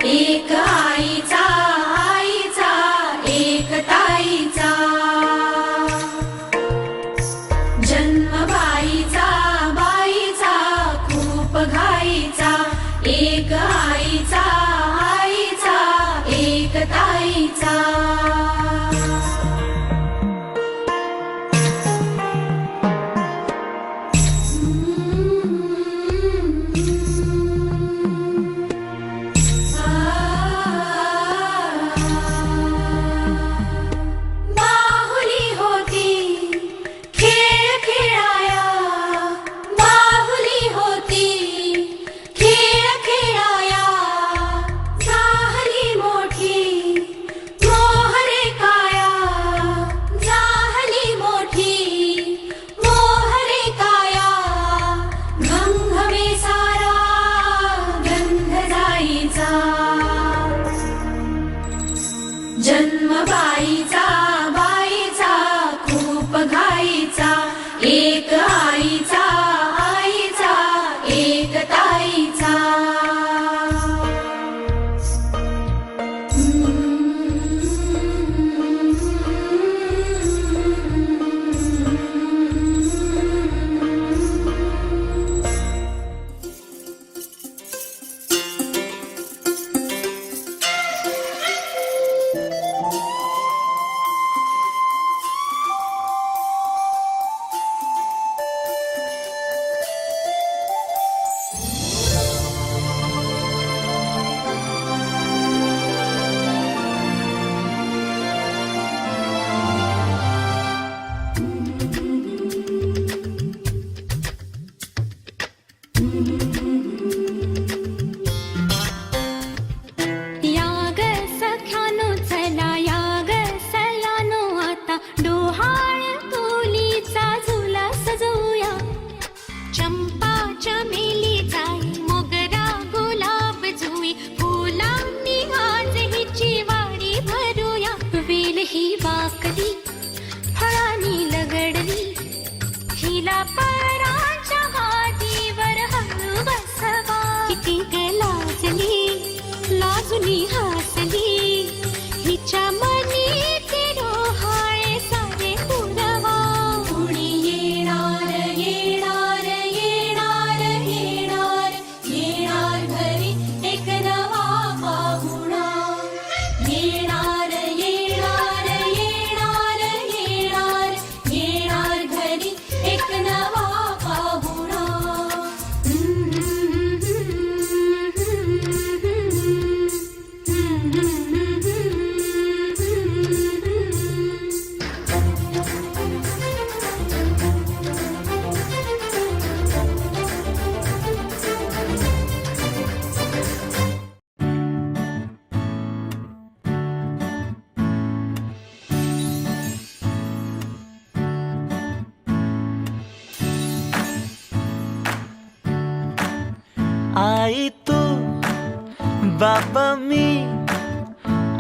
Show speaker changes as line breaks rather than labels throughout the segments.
एक आईचा आईचा एक ताईचा जन्म बाईचा बाईचा खूप घाईचा एक आईचा आईचा एक ताईचा जन्म बाईचा बाईचा खूप घाईचा एक आईचा आईचा एक ताईचा
आई तू बाबा मी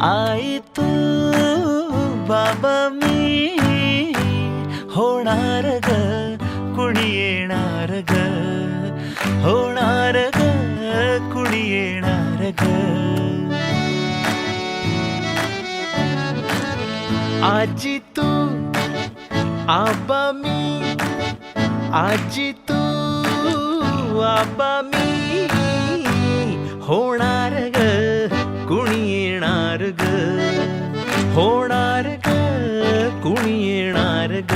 आई तू बाबा मी होणार ग कुणी येणार ग होणार ग कुणी येणार ग आजी तू आबा मी आजी तू आबा मी होणार ग कुणी येणार ग होणार ग कुणी येणार ग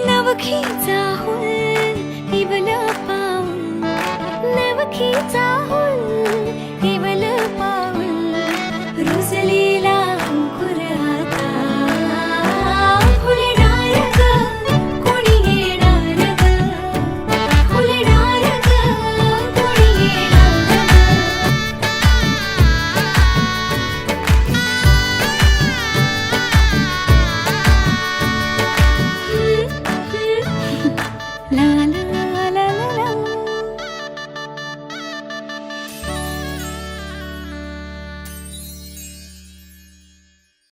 नवखीचा हुल इवल पाऊल नवखीचा हुल